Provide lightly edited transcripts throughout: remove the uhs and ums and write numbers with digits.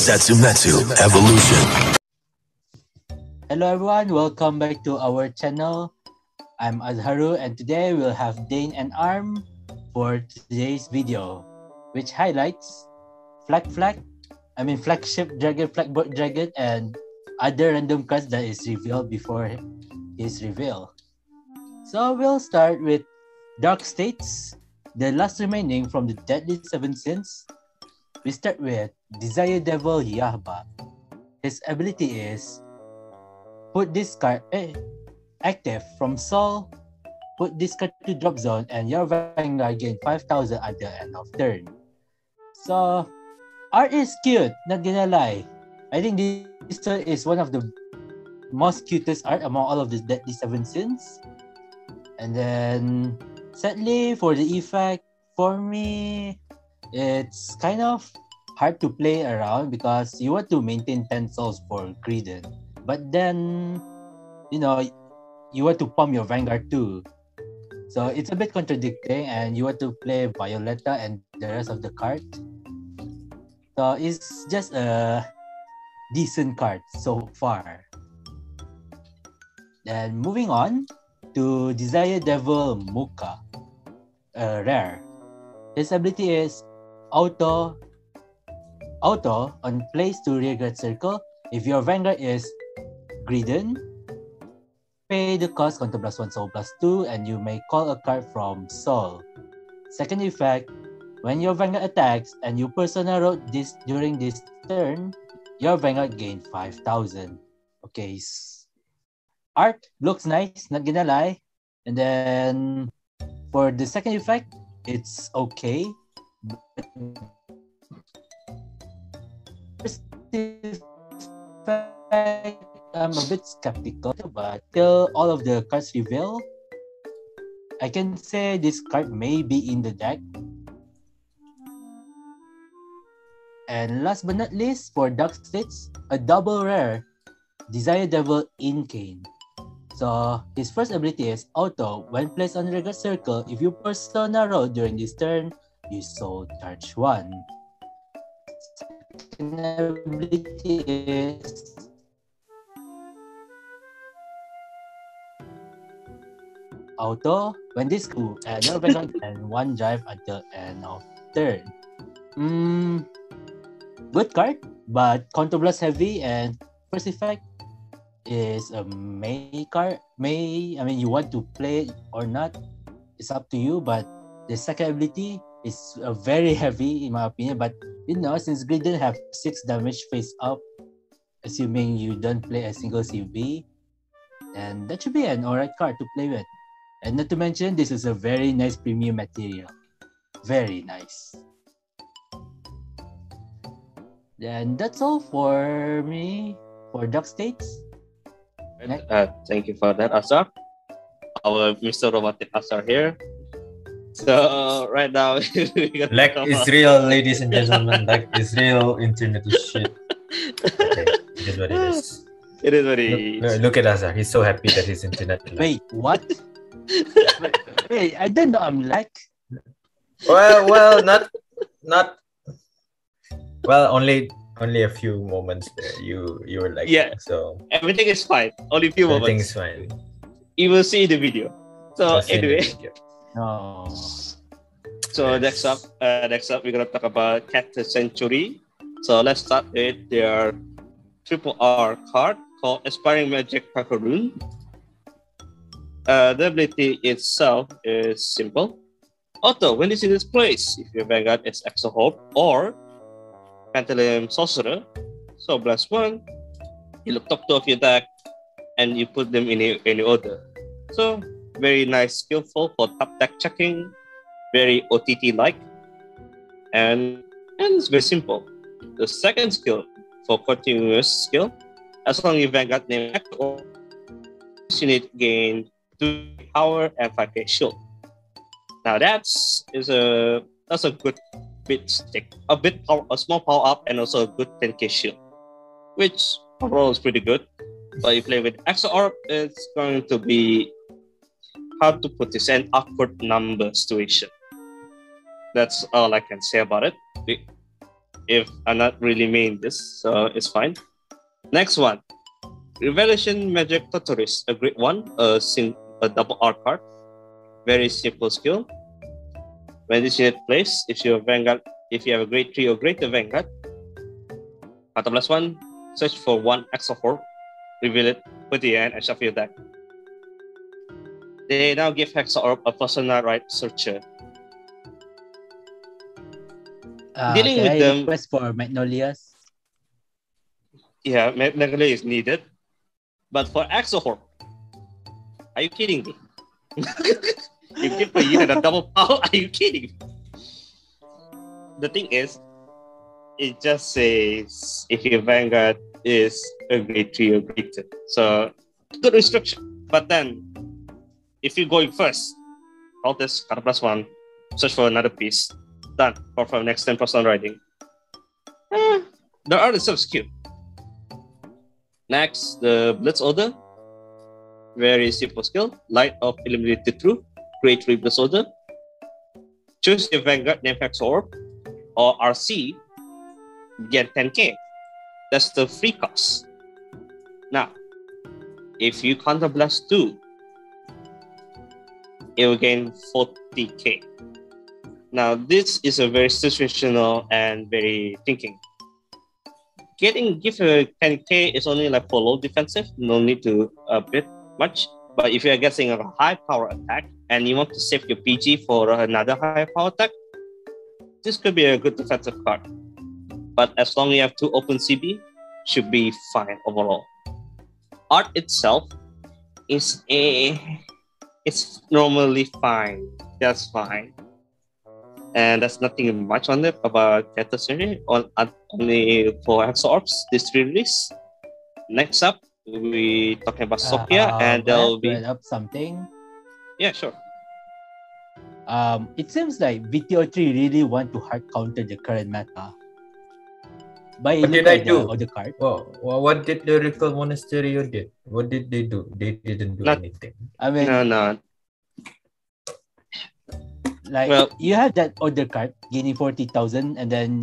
Setsumetsu Evolution. Hello everyone, welcome back to our channel. I'm Azharu and today we'll have Dane and Arm for today's video, which highlights flagship dragon, Flagburg dragon, and other random cards that is revealed before his reveal. So we'll start with Dark States, the last remaining from the Deadly Seven Sins. We start with Desire Devil Yahaba. His ability is put this card active from Soul, put this card to drop zone, and your Vanguard gain 5,000 at the end of turn. So, art is cute, not gonna lie. I think this is one of the most cutest art among all of the Deadly Seven Sins. And then, sadly, for the effect, for me, it's kind of hard to play around because you want to maintain 10 souls for Greedon. But then, you want to pump your Vanguard too. So it's a bit contradicting and you want to play Violetta and the rest of the card. So it's just a decent card so far. Then moving on to Desire Devil Muka, rare. His ability is auto on place to rearguard circle. If your Vanguard is Greedon, pay the cost counter +1 soul +2 and you may call a card from Soul. Second effect, when your Vanguard attacks and you persona road this during this turn, your Vanguard gain 5,000. Okay, art looks nice, not gonna lie. And then for the second effect, it's okay. First effect, I'm a bit skeptical, but till all of the cards reveal, I can say this card may be in the deck. And last but not least, for Dark States, a double rare, Desire Devil Incane. So his first ability is auto. When placed on rearguard circle, if you persona road during this turn, you soul charge 1. Second ability is auto. When this cool, your Vanguard and 1 drive at the end of turn. Good card, but counter blast heavy, and first effect is a May card. You want to play it or not, it's up to you, but the second ability is very heavy in my opinion. But since Gravidia have 6 damage face up, assuming you don't play a single CV, and that should be an alright card to play with. And not to mention, this is a very nice premium material. Very nice. And that's all for me for Dark States. Thank you for that, Asar. Our Mr. Robotic Asar here. So right now, Lag is real, ladies and gentlemen. Lag is real. Internet is shit. Okay, it is what it is. It is what it is. Look at Asar. He's so happy that his internet. Wait, what? Wait, I don't know. I'm lag. Well, not. Well, only a few moments there. You were like, yeah. So everything is fine. Only a few moments. Everything is fine. You will see the video. So anyway. No. So next up, we're gonna talk about Cactus Century. So let's start with their triple R card called Aspiring Magic Pacaroon. The ability itself is simple. Auto, when this is displaced, if your Vanguard is Exo Hope or Pantaleon Sorcerer, so +1, you look top 2 of your deck and you put them in any order. So very nice, skillful for top deck checking, very OTT-like, and it's very simple. The second skill for continuous skill, as long as your Vanguard name Exo, you need to gain 2 power and 5k shield. Now that's a good bit stick, a small power up, and also a good 10k shield, which overall is pretty good. But you play with Exo Orb, it's going to be hard to put this an awkward number situation. That's all I can say about it. if I'm not really main this, so it's fine. Next one, Revelation Magic Tutorist, a great one, a double R card, very simple skill. When this unit plays, if you have a grade 3 or greater Vanguard, at the last one, search for one Exoforce, reveal it, put the end, and shuffle your deck. They now give Hexaorb a personal right searcher. Dealing can with I them, request for Magnolias? yeah, Magnolia is needed. But for Exoforce, are you kidding me? You give a unit a double power? Are you kidding me? The thing is, it just says if your Vanguard is a grade 3 or greater. So, good restriction. But then, if you're going first, roll this, card +1, search for another piece. Done. Or for next 10% riding. There are the sub-skill. Next, the Blitz Order. Very simple skill. Light of Illuminated Truth. Grade 3 Blitz Order. Choose your Vanguard name Hexaorb or RC. Get 10k. That's the free cost. Now, if you counterblast 2, it will gain 40k. Now, this is a very situational and very thinking. Give a 10k is only like for low defensive, no need to bid much. But if you're getting a high power attack and you want to save your PG for another high power attack, this could be a good defensive card. But as long as you have 2 open CB, should be fine overall. Art itself it's normally fine. That's fine. And there's nothing much on it about Data Series only for Hexaorbs, this release. Next up, we talking about Sophia, and there'll be up something. Yeah, sure. It seems like VTO3 really want to hard counter the current meta. By What did I do? The card. Well, what did the Lyrical Monastery did? What did they do? They didn't do anything. I mean, no. Like, well, you have that order card gaining 40,000, and then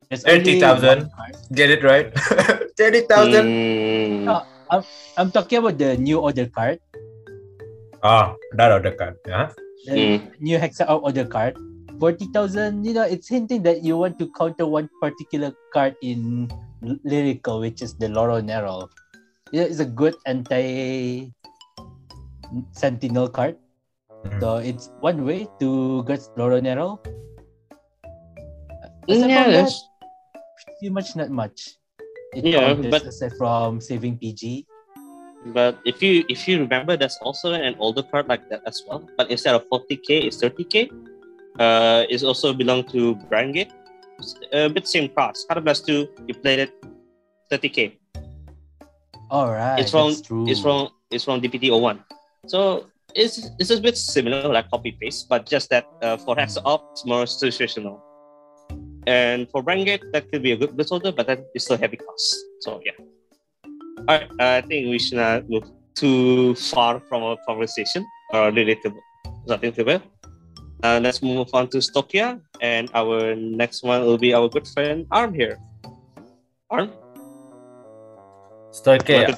there's 30,000. Get it right? 30,000. No, I'm talking about the new order card. That order card, yeah. The new Hexa order card, 40,000. It's hinting that you want to counter one particular card in Lyrical, which is the Loro Nero. It's a good anti-sentinel card. So it's one way to get Loro Nero. Yes. Pretty much not much. But aside from saving PG. But if you remember, there's also an older card like that as well. But instead of 40k, it's 30k. It also belong to Brangate. A bit same cost. Cardblast 2, you played it 30k. Alright. It's from DPT01. So it's a bit similar, like copy paste, but just that for Hexaorb, it's more situational. And for Brangate, that could be a good placeholder, but that is still heavy cost. So yeah. Alright, I think we should not move too far from our conversation or relatable. Nothing too bad. Let's move on to Stokia, and our next one will be our good friend Arm here. Arm? Stokia.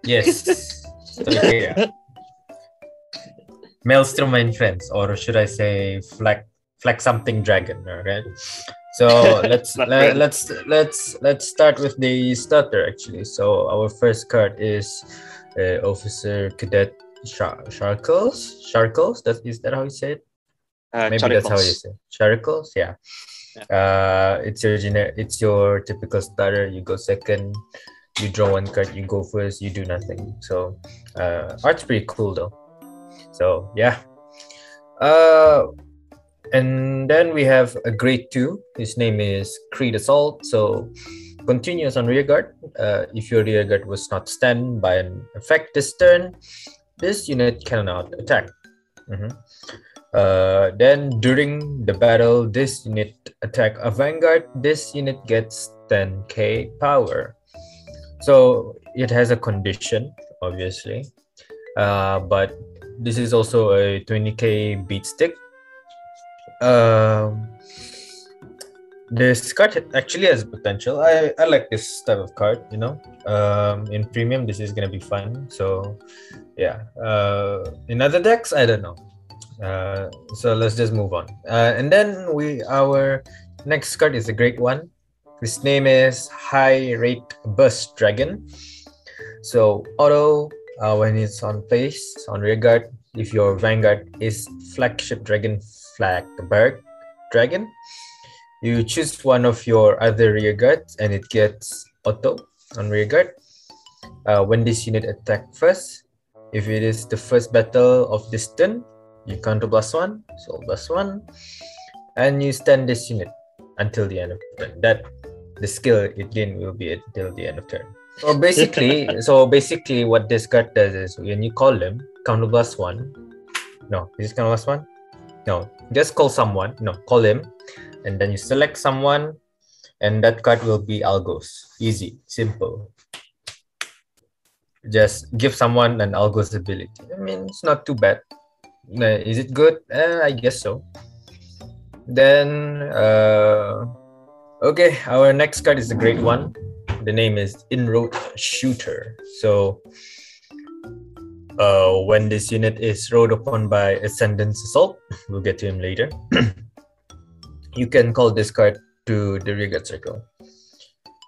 Yes. Stokia. Maelstrom and friends, or should I say flag something dragon, right? So let's start with the starter actually. So our first card is Officer Cadet Sharkles. Is that how you say it? Maybe that's how you say it. Sharkles, yeah. It's your typical starter. You go second, you draw one card, you go first, you do nothing. So art's pretty cool though. So yeah. And then we have a grade 2. His name is Creed Assault. So continuous on rearguard. If your rearguard was not stunned by an effect this turn, this unit cannot attack. Then during the battle, this unit attack a Vanguard. This unit gets 10k power. So it has a condition, obviously. But this is also a 20k beat stick. This card actually has potential. I like this type of card, you know. In premium, this is gonna be fun. So, yeah. In other decks, I don't know. So let's just move on. And then our next card is a great one. His name is High Rate Burst Dragon. So auto, when it's on place, on rearguard, if your Vanguard is Flagship Dragon Flagburg Dragon, you choose one of your other rearguards and it gets auto on rearguard. When this unit attack first, if it is the first battle of this turn, you counter +1, so +1, and you stand this unit until the end of the turn. That the skill it gain will be until the end of turn. So basically, what this card does is when you call him, counter +1. No, is it counter +1? No, just call someone. No, call him, and then you select someone, and that card will be Algos. Easy, simple. Just give someone an Algos ability. I mean, it's not too bad. Is it good? I guess so. Then, okay, our next card is a great one. The name is Inroad Shooter. So, when this unit is rode upon by Ascendance Assault, we'll get to him later. You can call this card to the rearguard circle.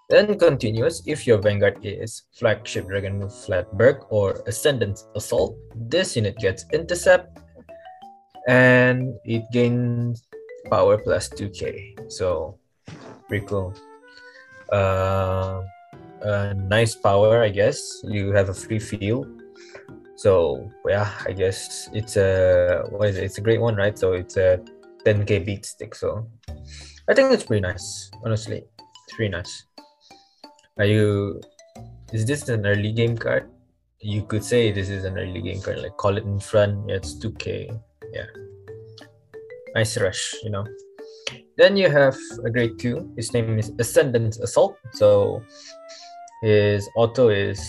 Then continuous, if your Vanguard is Flagship Dragon Flagburg or Ascendance Assault, this unit gets intercept and it gains power plus 2k. So pretty cool. Nice power, I guess. You have a free field. So yeah, I guess it's a It's a great one, right? So it's a 10k beat stick. So I think it's pretty nice. Honestly, it's pretty nice. Is this an early game card? You could say this is an early game card. Like call it in front. Yeah, it's 2k. Yeah, nice rush, you know. Then you have a grade 2. His name is Ascendance Assault. So his auto is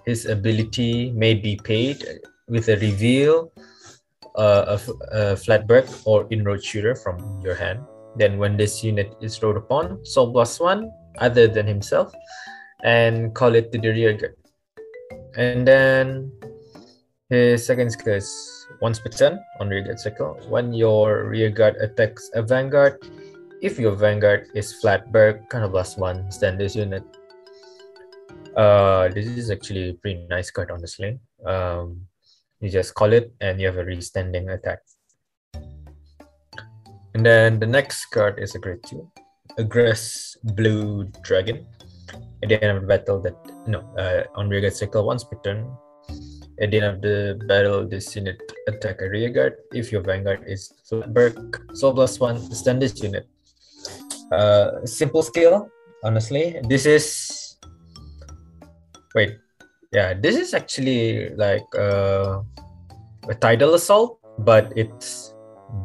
his ability may be paid with a reveal of a Flatbread or Inroad Shooter from your hand. Then when this unit is rode upon, soul +1 other than himself and call it to the rearguard. And then his second skill is once per turn on rearguard circle. When your rearguard attacks a Vanguard, if your Vanguard is Flatberg, kind of +1, stand this unit. This is actually a pretty nice card, honestly. You just call it and you have a restanding attack. And then the next card is a grade 2, Aggress Blue Dragon. At the end of the battle, on rearguard circle once per turn. At the end of the battle, this unit attack a rearguard. If your Vanguard is Flatberg, so +1, stand this unit. Simple skill, honestly. This is this is actually like a tidal assault, but it's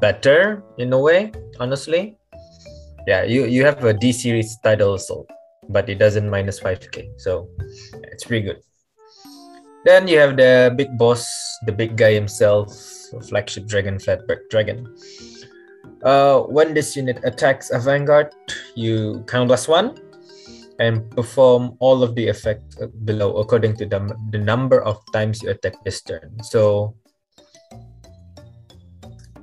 better in a way, honestly. Yeah, you have a D series tidal assault, but it doesn't minus 5k, so it's pretty good. Then you have the big boss, the big guy himself, Flagship Dragon Flatback Dragon. When this unit attacks a Vanguard, you count +1 and perform all of the effects below according to the number of times you attack this turn. So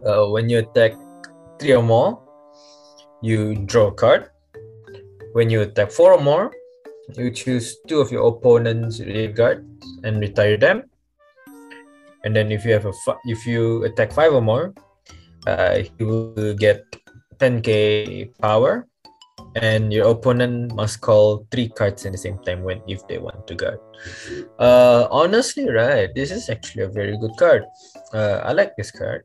when you attack 3 or more, you draw a card. When you attack 4 or more, you choose 2 of your opponent's rearguard and retire them. And then if you attack 5 or more, you will get 10k power, and your opponent must call 3 cards at the same time if they want to guard. Honestly, right, this is actually a very good card. I like this card.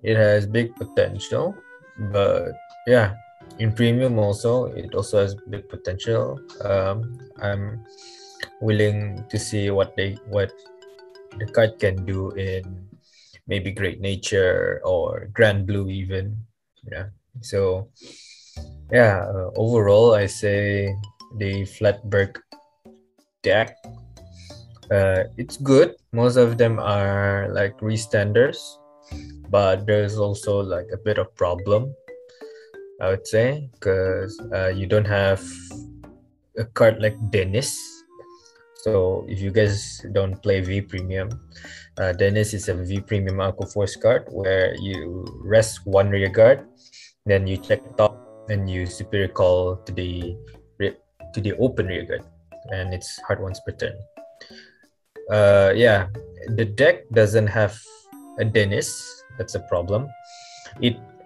It has big potential, but yeah, in premium also it also has big potential. I'm willing to see what the card can do in maybe Great Nature or Grand Blue even. Yeah, so yeah, overall I say the Flatberg deck, it's good. Most of them are like restanders, but there's also like a bit of problem. I would say, because you don't have a card like Dennis. So if you guys don't play V Premium, Dennis is a V Premium aquaforce card where you rest one rear guard, then you check top and you superior call to the open rear guard, and it's hard once per turn. Yeah, the deck doesn't have a Dennis. That's a problem.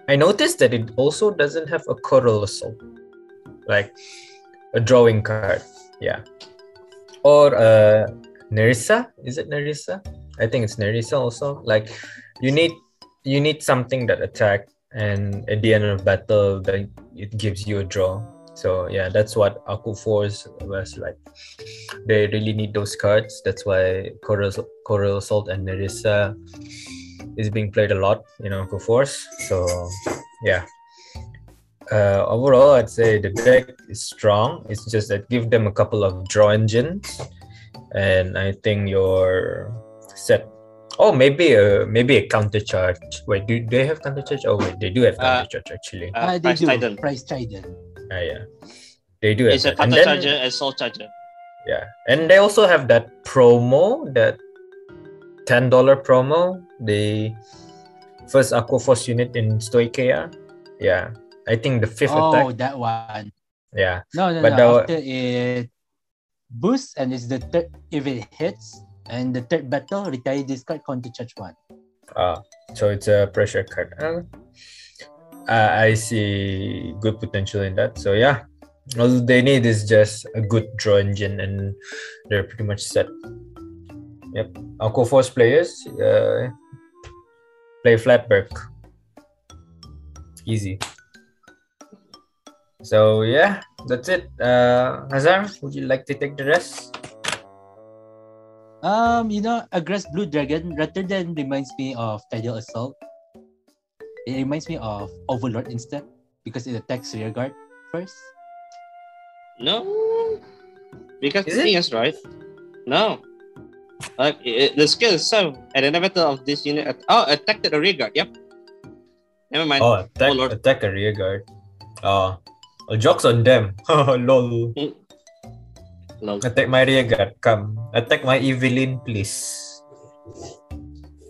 I noticed that it also doesn't have a Coral Assault, like a drawing card. Yeah. Or Nerissa. Is it Nerissa? I think it's Nerissa also. Like you need something that attack, and at the end of battle that it gives you a draw. So yeah, that's what aquaforce was like. They really need those cards. That's why Coral Assault and Nerissa is being played a lot in aquaforce. So yeah. Overall, I'd say the deck is strong. It's just that give them a couple of draw engines, and I think you're set. Oh, maybe a counter charge. Wait, do they have counter charge? Oh wait, they do have counter charge actually. They do. Titan. Price Titan. Yeah, they do have. It's a that. counter charger and soul charger. Yeah, and they also have that promo, that $10 promo. The first aquaforce unit in Stoicheia. Yeah. I think the fifth attack. Oh, that one. Yeah. No. After it boosts and it's the third, if it hits and the third battle, retire this card, counter charge 1. So it's a pressure card. I see good potential in that. So yeah, all they need is just a good draw engine, and they're pretty much set. Yep. Aquaforce players play Flagburg. Easy. So yeah, that's it. Hazar, would you like to take the rest? A grass blue dragon rather than reminds me of Tidal Assault. It reminds me of Overlord instead because it attacks rear guard first. No, because the thing is right. No, like the skill itself at the battle of this unit. Attacked the rear guard. Yep. Never mind. Oh, attack a rear guard. Jokes on them. Lol. Attack my rear guard. Come. Attack my Evelyn, please.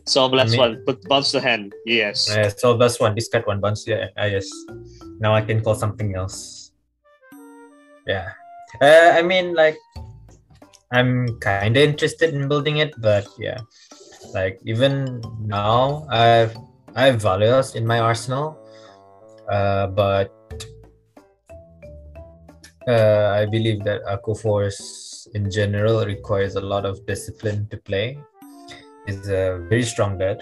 So last one. Put bounce to hand. Yes. So last one. Discard one. Bounce. Yeah. Yes. Now I can call something else. Yeah. I mean, like, I'm kind of interested in building it, but yeah. Like, even now, I have Valios in my arsenal. But I believe that aquaforce in general requires a lot of discipline to play. It's a very strong deck,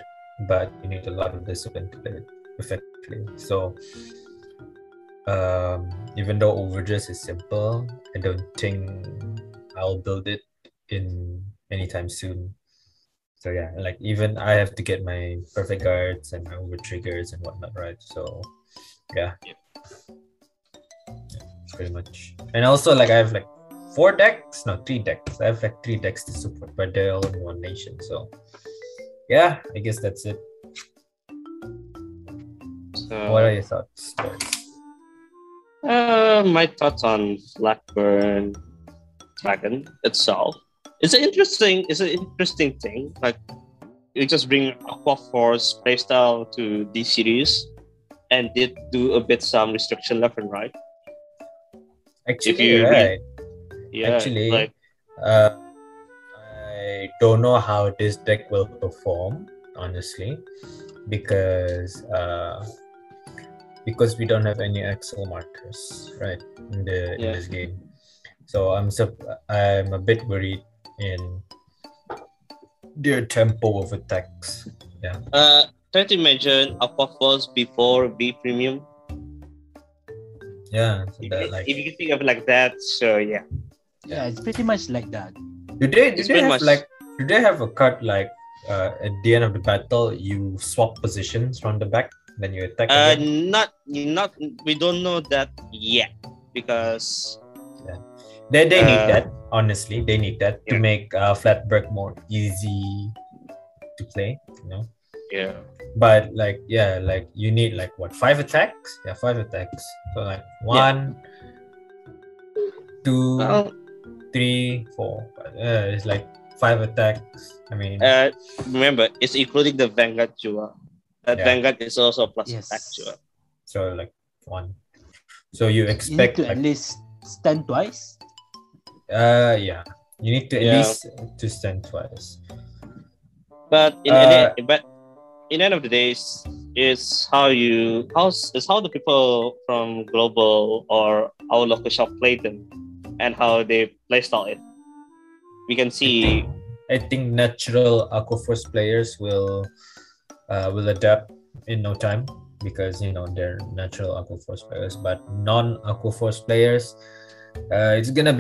but you need a lot of discipline to play it effectively. So even though overdress is simple, I don't think I'll build it in anytime soon. So yeah, like even I have to get my perfect guards and my over triggers and whatnot, right? So yeah. Pretty much. And also, like, I have like 3 decks. I have like 3 decks to support, but they're all in one nation. So yeah, I guess that's it. So, what are your thoughts, guys? My thoughts on Blackburn Dragon itself. It's an interesting thing. Like, you just bring Aquaforce playstyle to this series and did do a bit some restriction left and right. Actually, right. Actually, like, I don't know how this deck will perform, honestly, because we don't have any Excel markers, right, in this game. So I'm a bit worried in their tempo of attacks. Yeah. Try to imagine Aquaforce before B Premium. Yeah. So if you think of it like that, so yeah. Yeah, it's pretty much like that. Do they have a card like at the end of the battle you swap positions from the back, then you attack again? Not we don't know that yet because they need that. Honestly, they need that to make Flagburg more easy to play, you know. Yeah. But like you need like what, 5 attacks? Yeah, 5 attacks. So like 1, 2, Well, 3, 4. It's like 5 attacks. I mean, remember, it's including the Vanguard Jua. That Yeah. Vanguard is also plus Yes. attack Jua. so like 1. So you You need expect to at like least stand twice. yeah, you need to at Yeah. least to stand twice. But in the end of the day, is how the people from global or our local shop play them, and how they playstyle it. We can see. I think natural aquaforce players will adapt in no time, because they're natural aquaforce players. But non-aquaforce players, it's gonna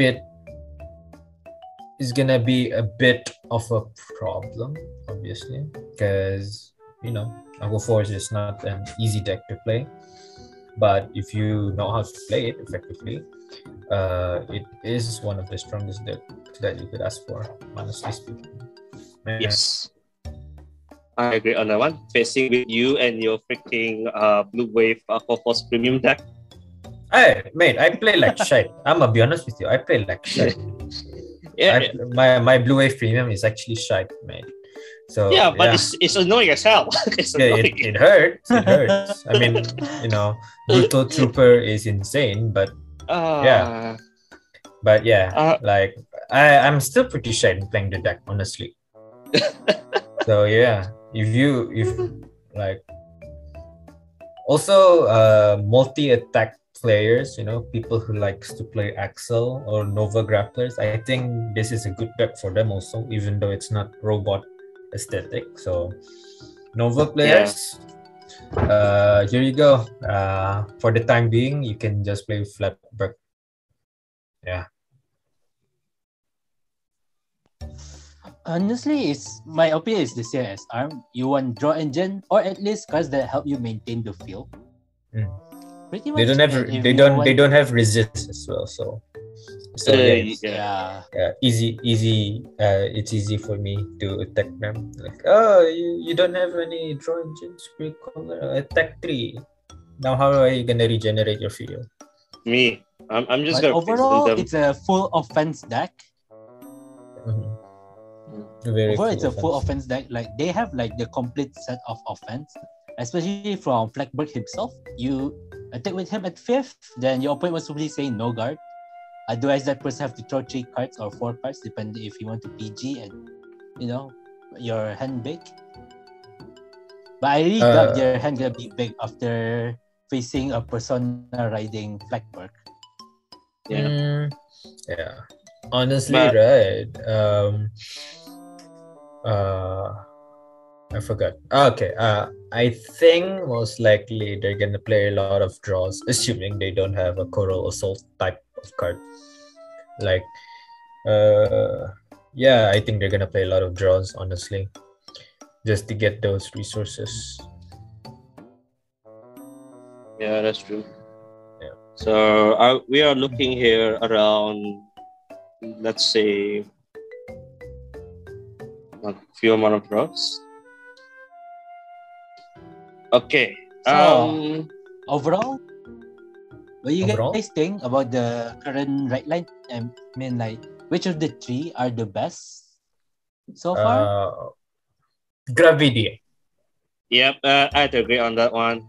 be a bit of a problem, obviously, because aquaforce is not an easy deck to play. But if you know how to play it effectively, it is one of the strongest decks that you could ask for, honestly speaking. Yes, I agree on that one. Facing with you and your freaking Blue Wave Aquaforce premium deck. Hey, mate, I play like shite. I'm gonna be honest with you. I play like shite. Yeah, My Blue Wave premium is actually shite, mate. So yeah, but it's annoying as hell. It's annoying. it hurts. It hurts. I mean, Brutal Trooper is insane, but Yeah. but yeah, Uh, like I'm still pretty shy in playing the deck, honestly. So yeah, if like also multi-attack players, people who likes to play Axel or Nova grapplers, I think this is a good deck for them also, even though it's not robot aesthetic. So Nova players, here you go. For the time being, you can just play Flagburg. Yeah. Honestly, my opinion is the same as ARM. You want draw engine, or at least cards that help you maintain the field. Pretty much. They don't have resist as well. So yeah. easy. It's easy for me to attack them. Like, you don't have any draw engines, attack 3. Now how are you gonna regenerate your field? Me, I'm just But gonna overall, them. it's a full offense deck. Overall, it's a full offense deck. Like, they have like the complete set of offense, especially from Flagburg himself. You attack with him at 5th, then your opponent must probably say no guard. Otherwise, that person have to throw 3 cards or 4 cards, depending if you want to PG and your hand big. But I really doubt your hand gonna be big after facing a persona riding Flagburg. Yeah. Yeah. Honestly, right. I forgot. Okay. I think most likely they're gonna play a lot of draws, assuming they don't have a Coral Assault type of card. Like, yeah, I think they're gonna play a lot of draws, honestly, just to get those resources. Yeah, that's true. Yeah. So we are looking here around, let's say, a few amount of draws. Okay. So, overall, what do you guys think about the current right line? I mean, like, which of the 3 are the best so far? Gravidia. Yep, I'd agree on that one.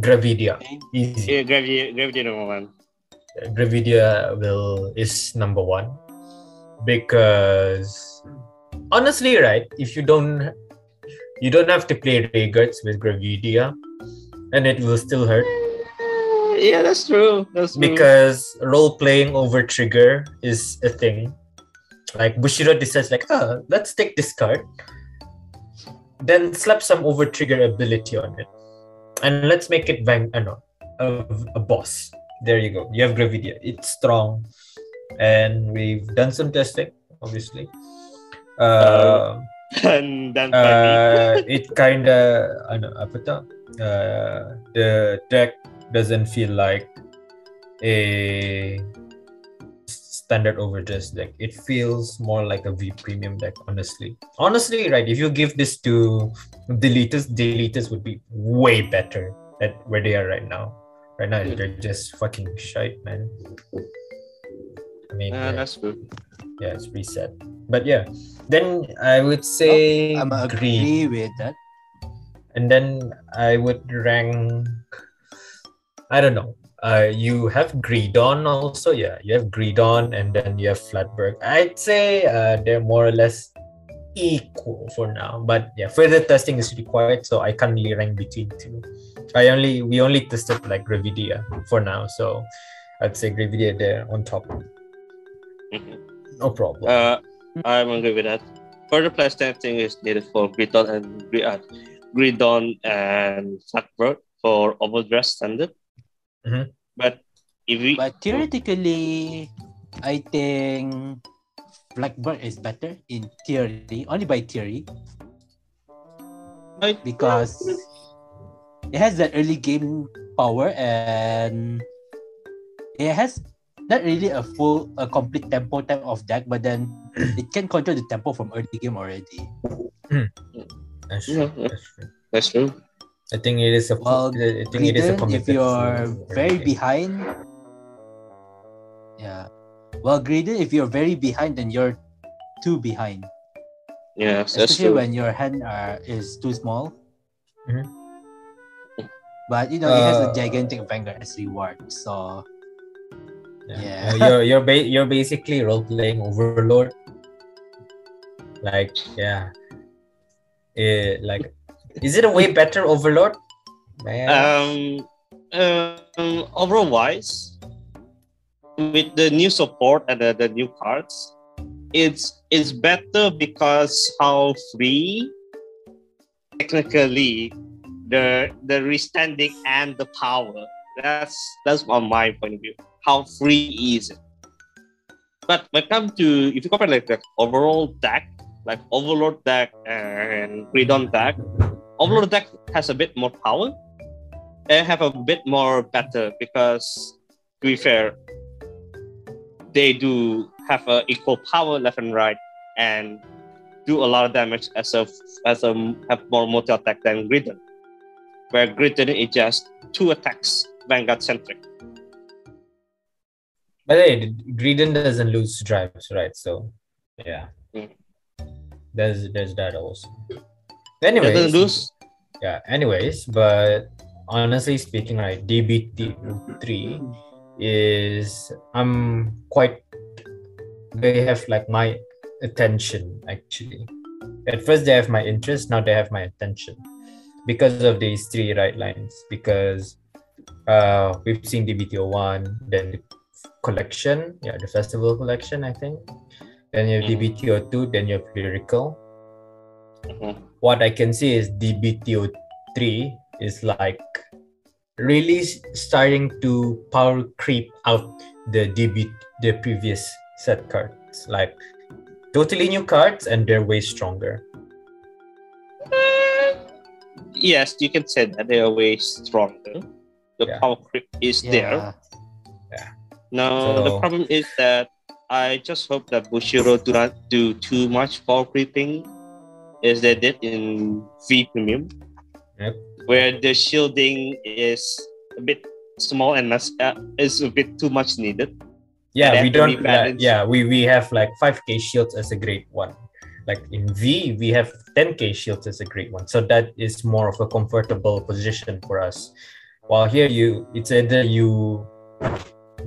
Gravidia. Okay. Easy. Yeah, Gravidia number 1. Gravidia is number 1, because honestly, right, if you don't have to play Rayguards with Gravidia, and it will still hurt. Yeah, that's true. Because role playing over trigger is a thing. Like, Bushido decides, like, let's take this card, then slap some over trigger ability on it, and let's make it a boss. There you go. You have Gravidia. It's strong, and we've done some testing, obviously. And then it kind of the deck doesn't feel like a standard overdress deck. It feels more like a V premium deck, honestly. Honestly, right? If you give this to deleters would be way better at where they are right now. Right now, they're just fucking shite, man. I mean, that's good. Yeah, it's reset. But yeah, then I would say I'm agree with that. And then I would rank, I don't know. You have Greedon also. Yeah, you have Greedon and then you have Flagburg. I'd say they're more or less equal for now. But yeah, further testing is required, so I can't really rank between two. We only tested like Gravidia for now, so I'd say Gravidia there on top. No problem. I'm agree with that. Further plus testing is needed for Greedon and Flagburg for overdress standard. But theoretically, I think Flagburg is better in theory, only by theory, because it has that early game power and it has not really a complete tempo type of deck, but then it can control the tempo from early game already. That's true. That's true. I think it is a. I think it is a if you're very behind. Yeah. Well, Greedon, if you're very behind, then you're too behind. Yeah, especially when your hand is too small. But it has a gigantic Vanguard as reward, so. Yeah. You're basically role playing Overlord. Like is it a way better Overlord? Overall wise, with the new support and the new cards, it's better because how free technically the restanding and the power. That's on my point of view. How free is it? But when it comes to, if you compare like the overall deck, like Overlord deck and Greedon deck, Overlord deck has a bit more power and have a bit more better because, to be fair, they do have equal power left and right and do a lot of damage as have more multi attack than Greedon, where Greedon is just 2 attacks Vanguard centric. But hey, Greedon doesn't lose drives, right? So yeah. There's that also. Anyways, but honestly speaking, right, DBT3 is they have like my attention actually. At first they have my interest, now they have my attention because of these 3 right lines. Because we've seen DBT01, then the collection, the festival collection, I think. Then you have DBTO2, then you have Lyrical. What I can see is DBTO3 is like really starting to power creep out the previous set cards. Like totally new cards and they're way stronger. Yes, you can say that they are way stronger. The power creep is there. Yeah. Now the problem is that I just hope that Bushiroad do not do too much power creeping as they did in V Premium, where the shielding is a bit small and is a bit too much needed. Yeah, we don't. We have like 5k shields as a grade 1. Like in V, we have 10k shields as a grade 1. So that is more of a comfortable position for us. While here, it's either you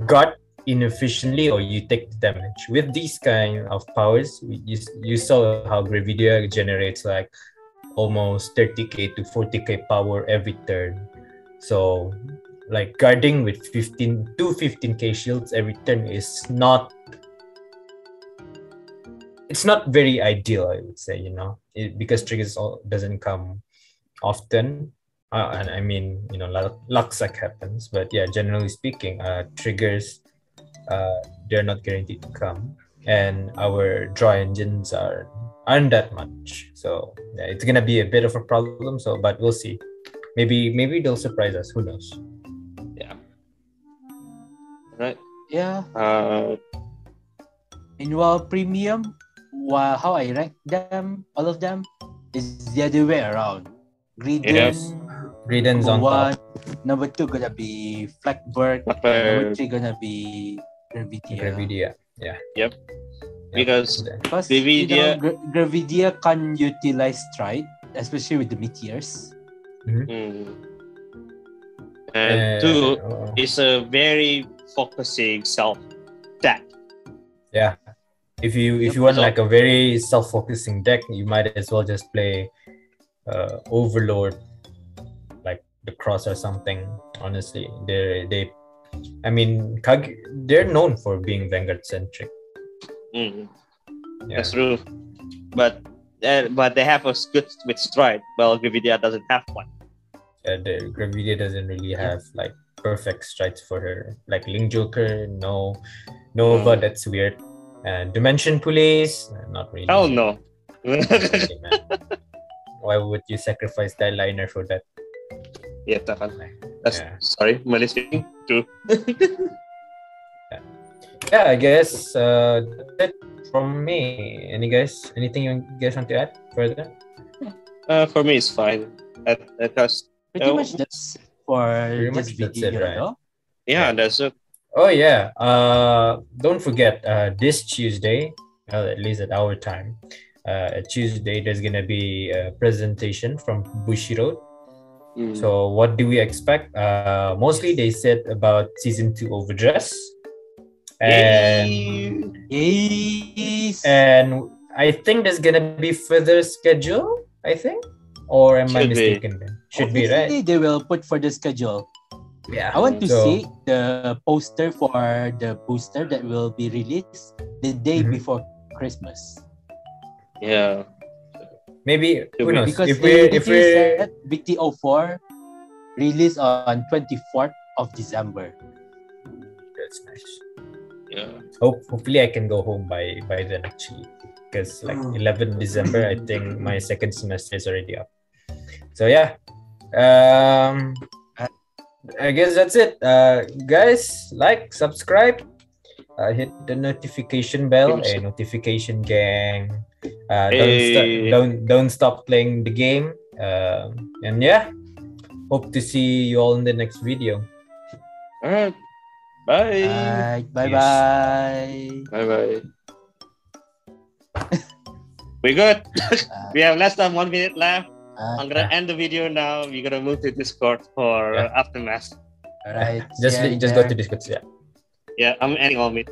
got inefficiently or you take the damage. With these kind of powers, you saw how Gravidia generates like almost 30k to 40k power every turn. So like guarding with 15k shields every turn is not very ideal, I would say, because triggers doesn't come often. And I mean, luck suck happens, but yeah, generally speaking, triggers they're not guaranteed to come, and our draw engines aren't that much. So yeah, it's gonna be a bit of a problem. So, but we'll see. Maybe they'll surprise us. Who knows? Yeah. Right. Yeah. Meanwhile, premium, how I rank them, all of them, is the other way around. Reagan, Reagan's on one, top. number 2 gonna be Flagburg, number 3 gonna be Gravidia. Gravidia. Yeah. Yep. Because Gravidia, Gravidia can utilize stride, especially with the meteors. And 2 is a very focusing self deck. Yeah. If you want like a very self-focusing deck, you might as well just play Overlord, like the cross or something. Honestly, they're known for being Vanguard centric. Yeah. That's true, but they have a good with stride. Well, Gravidia doesn't have one. The Gravidia doesn't really have like perfect strides for her. Like Link Joker, no, Nova, that's weird. Dimension Police, not really. Oh no. Really, man. Why would you sacrifice that liner for that? Yeah, that's sorry, Malay speaking. True. Yeah, I guess that's it from me. Anything you guys want to add further? For me, it's fine. Because pretty much that's for this video, right? no? Yeah, that's it. Oh yeah. Don't forget this Tuesday, well, at least at our time, Tuesday there's gonna be a presentation from Bushiroad. So what do we expect? Mostly they said about season 2 Overdress. And I think there's gonna be further schedule, I think, or am I mistaken? Should be, right? They will put for the schedule. Yeah, I want to see the poster for the booster that will be released the day before Christmas. Yeah, maybe who knows? Because if we're BT04 released on 24th of December. That's nice. Yeah. Hopefully I can go home by then actually, because like 11 December I think my second semester is already up. So yeah, I guess that's it. Guys, like, subscribe, hit the notification bell. Hey, notification gang. Don't stop playing the game. And yeah, hope to see you all in the next video. All right. Bye. Bye. Bye. We're good. We have less than 1 minute left. I'm gonna end the video now. We're gonna move to Discord for Aftermath. All right. Just go to Discord. Yeah. Yeah, I'm ending all meet.